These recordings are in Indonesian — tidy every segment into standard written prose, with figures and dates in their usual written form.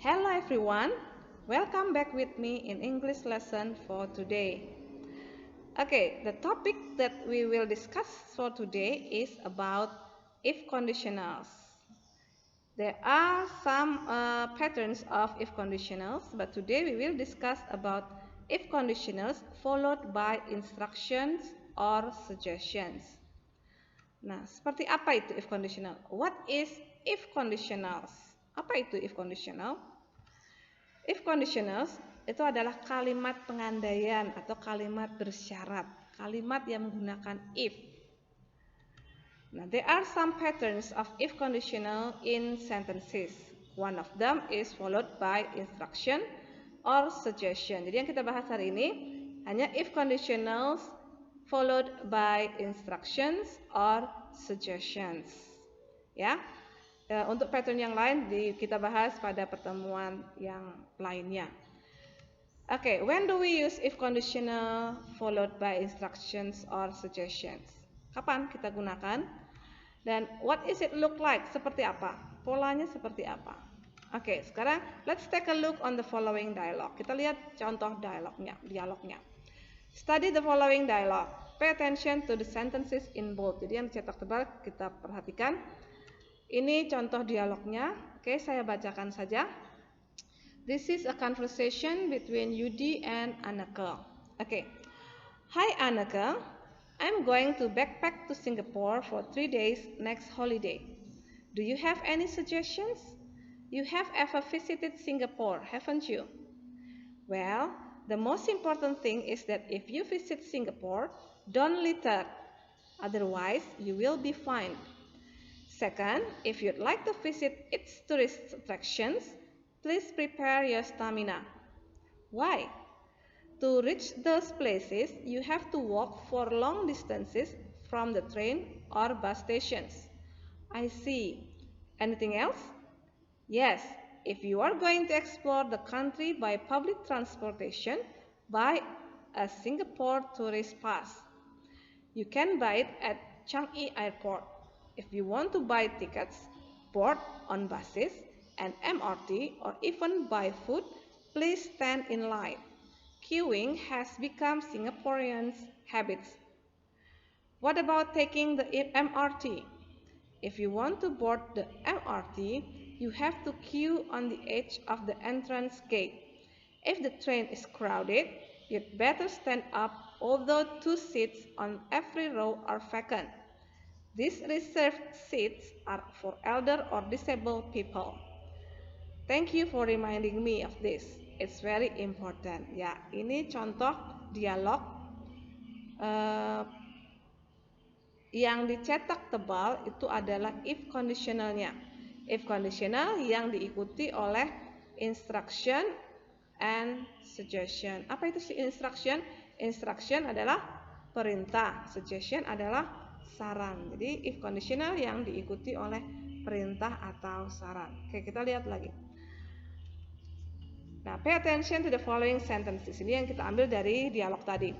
Hello everyone, welcome back with me in English lesson for today. Okay, the topic that we will discuss for today is about if conditionals. There are some patterns of if conditionals, but today we will discuss about if conditionals followed by instructions or suggestions. Nah, seperti apa itu if conditional? What is if conditionals? Apa itu if conditional? If conditionals itu adalah kalimat pengandaian atau kalimat bersyarat, kalimat yang menggunakan if. Now, there are some patterns of if conditional in sentences. One of them is followed by instruction or suggestion. Jadi yang kita bahas hari ini hanya if conditionals followed by instructions or suggestions. Ya. Untuk pattern yang lain kita bahas pada pertemuan yang lainnya. Okay, when do we use if conditional followed by instructions or suggestions? Kapan kita gunakan? Dan what is it look like? Seperti apa? Polanya seperti apa? Okay, sekarang let's take a look on the following dialogue. Kita lihat contoh dialognya. Study the following dialogue. Pay attention to the sentences in bold. Jadi yang cetak tebal kita perhatikan. Ini contoh dialognya. Oke, saya bacakan saja. This is a conversation between Yudi and Anneke. Okay. Hi Anneke, I'm going to backpack to Singapore for 3 days next holiday. Do you have any suggestions? You have ever visited Singapore, haven't you? Well, the most important thing is that if you visit Singapore, don't litter. Otherwise, you will be fined. Second, if you'd like to visit its tourist attractions, please prepare your stamina. Why? To reach those places, you have to walk for long distances from the train or bus stations. I see. Anything else? Yes, if you are going to explore the country by public transportation, buy a Singapore tourist pass. You can buy it at Changi Airport. If you want to buy tickets, board on buses and MRT or even buy food, please stand in line. Queuing has become Singaporeans' habits. What about taking the MRT? If you want to board the MRT, you have to queue on the edge of the entrance gate. If the train is crowded, you'd better stand up, although 2 seats on every row are vacant. These reserved seats are for elder or disabled people. Thank you for reminding me of this. It's very important. Ya, ini contoh dialog yang dicetak tebal itu adalah if conditionalnya. If conditional yang diikuti oleh instruction and suggestion. Apa itu instruction? Instruction adalah perintah, suggestion adalah saran. Jadi if conditional yang diikuti oleh perintah atau saran. Oke, kita lihat lagi. Nah, pay attention to the following sentences. Ini yang kita ambil dari dialog tadi.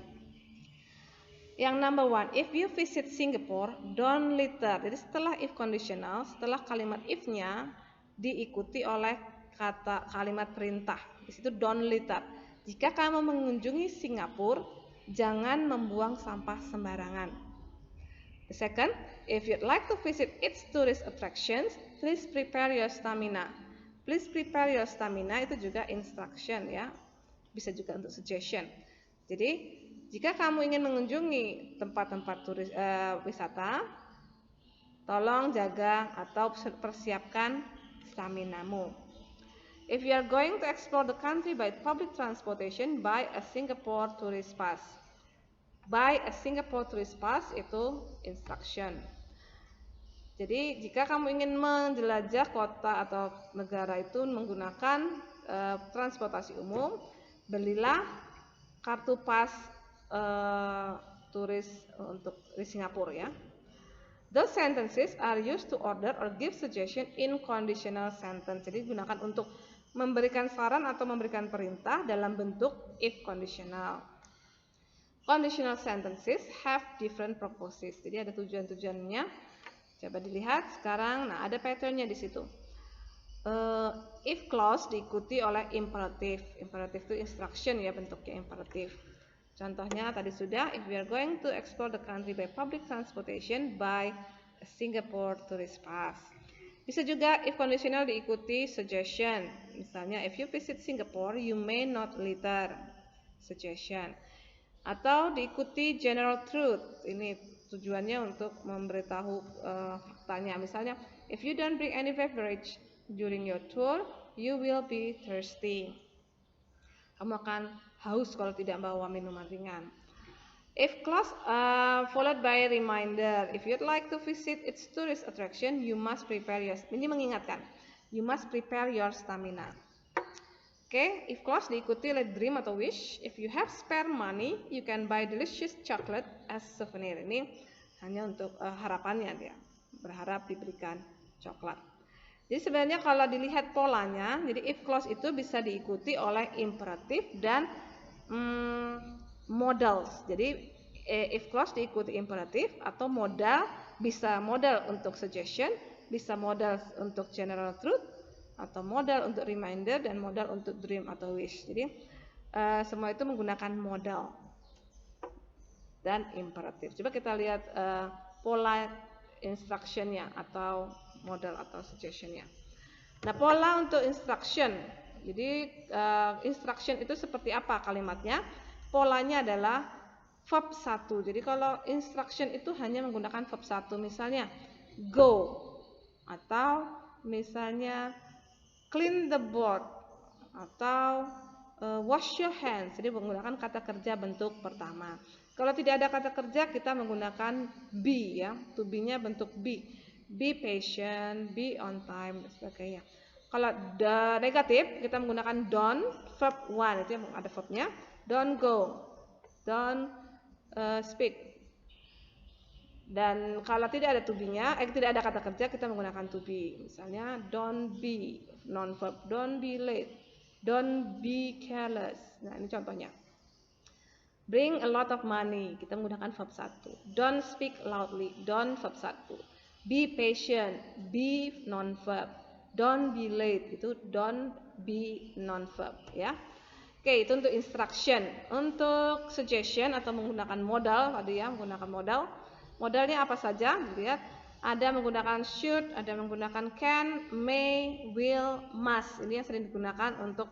Yang number 1, if you visit Singapore, don't litter. Jadi setelah if conditional, setelah kalimat if-nya diikuti oleh kalimat perintah. Di situ don't litter. Jika kamu mengunjungi Singapura, jangan membuang sampah sembarangan. The second, if you'd like to visit its tourist attractions, please prepare your stamina. Please prepare your stamina itu juga instruction ya, bisa juga untuk suggestion. Jadi jika kamu ingin mengunjungi tempat-tempat turis wisata, tolong jaga atau persiapkan staminamu. If you are going to explore the country by public transportation, buy a Singapore tourist pass. Buy a Singapore tourist pass itu instruction. Jadi jika kamu ingin menjelajah kota atau negara itu menggunakan transportasi umum, belilah kartu pas turis untuk di Singapura ya. Those sentences are used to order or give suggestion in conditional sentence. Jadi gunakan untuk memberikan saran atau memberikan perintah dalam bentuk if conditional. Conditional sentences have different purposes. Jadi ada tujuan-tujuannya. Coba dilihat sekarang. Nah, ada patternnya di situ. if clause diikuti oleh imperative. Imperative itu instruction ya, bentuknya imperative. Contohnya tadi sudah, if we are going to explore the country by public transportation by a Singapore tourist pass. Bisa juga if conditional diikuti suggestion. Misalnya, if you visit Singapore, you may not litter. Suggestion. Atau diikuti general truth. Ini tujuannya untuk memberitahu faktanya. Misalnya, if you don't bring any beverage during your tour, you will be thirsty. Kamu akan haus kalau tidak bawa minuman ringan. If clause followed by a reminder, if you'd like to visit its tourist attraction, you must prepare your. Ini mengingatkan, you must prepare your stamina. Oke, if clause diikuti oleh dream atau wish, if you have spare money, you can buy delicious chocolate as souvenir. Ini hanya untuk harapannya dia, berharap diberikan coklat. Jadi sebenarnya kalau dilihat polanya, jadi if clause itu bisa diikuti oleh imperatif dan modals. Jadi if clause diikuti imperatif atau modal, bisa modal untuk suggestion, bisa modal untuk general truth, atau modal untuk reminder dan modal untuk dream atau wish. Jadi semua itu menggunakan modal dan imperatif. Coba kita lihat pola instructionnya atau model atau suggestionnya. Nah, pola untuk instruction. Jadi instruction itu seperti apa kalimatnya? Polanya adalah verb 1. Jadi kalau instruction itu hanya menggunakan verb 1. Misalnya go, atau misalnya clean the board, atau wash your hands. Jadi menggunakan kata kerja bentuk pertama. Kalau tidak ada kata kerja, kita menggunakan be ya. To be-nya bentuk be. Be patient, be on time, dan sebagainya. Kalau negatif, kita menggunakan don't, verb 1, itu ada verbnya. Don't go, don't speak. Dan kalau tidak ada to be-nya, tidak ada kata kerja, kita menggunakan to be. Misalnya don't be, non-verb, don't be late, don't be careless. Nah, ini contohnya. Bring a lot of money, kita menggunakan verb 1. Don't speak loudly, don't verb 1. Be patient, be non-verb. Don't be late, itu don't be non-verb ya. Oke, itu untuk instruction. Untuk suggestion atau menggunakan modal tadi ya, menggunakan modal. Modalnya apa saja? Lihat, ada menggunakan should, ada menggunakan can, may, will, must. Ini yang sering digunakan untuk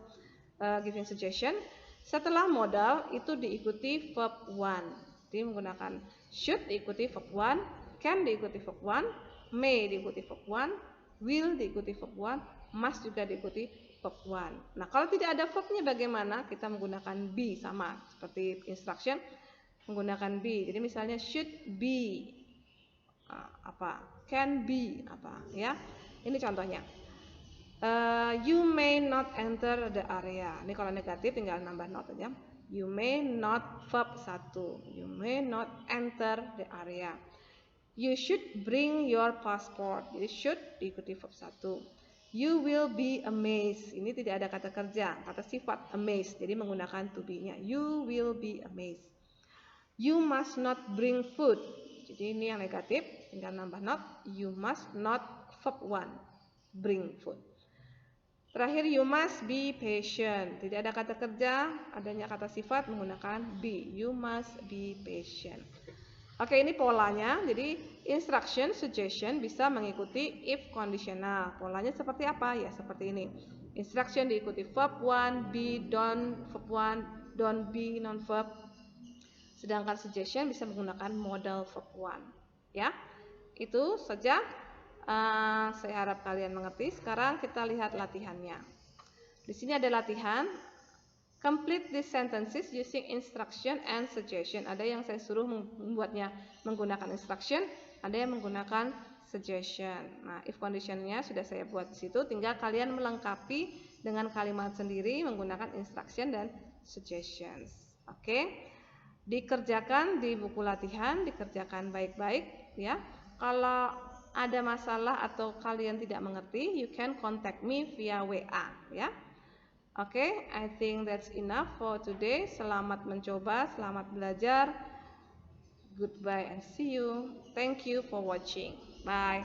giving suggestion. Setelah modal itu diikuti verb 1. Jadi menggunakan should diikuti verb 1. Can diikuti verb 1, may diikuti verb 1, will diikuti verb 1, must juga diikuti verb 1. Nah, kalau tidak ada verbnya bagaimana? Kita menggunakan be, sama seperti instruction menggunakan be. Jadi misalnya should be apa, can be apa ya. Ini contohnya. You may not enter the area. Ini kalau negatif tinggal nambah not aja. You may not verb 1. You may not enter the area. You should bring your passport. Jadi should diikuti verb 1. You will be amazed. Ini tidak ada kata kerja, kata sifat amazed. Jadi menggunakan to be-nya. You will be amazed. You must not bring food. Jadi ini yang negatif, tinggal nambah not. You must not verb 1. Bring food. Terakhir, you must be patient. Tidak ada kata kerja, adanya kata sifat menggunakan be. You must be patient. Oke, ini polanya. Jadi instruction, suggestion bisa mengikuti if conditional. Polanya seperti apa? Ya, seperti ini. Instruction diikuti verb 1, be, don't, verb 1, don't be, non-verb. Sedangkan suggestion bisa menggunakan modal verb 1. Ya, itu saja. Saya harap kalian mengerti. Sekarang kita lihat latihannya. Di sini ada latihan. Complete these sentences using instruction and suggestion. Ada yang saya suruh membuatnya menggunakan instruction, ada yang menggunakan suggestion. Nah, if conditionnya sudah saya buat di situ, tinggal kalian melengkapi dengan kalimat sendiri menggunakan instruction dan suggestions. Oke. Dikerjakan di buku latihan, dikerjakan baik-baik ya. Kalau ada masalah atau kalian tidak mengerti, you can contact me via WA ya. Oke, I think that's enough for today. Selamat mencoba, selamat belajar. Goodbye and see you. Thank you for watching. Bye.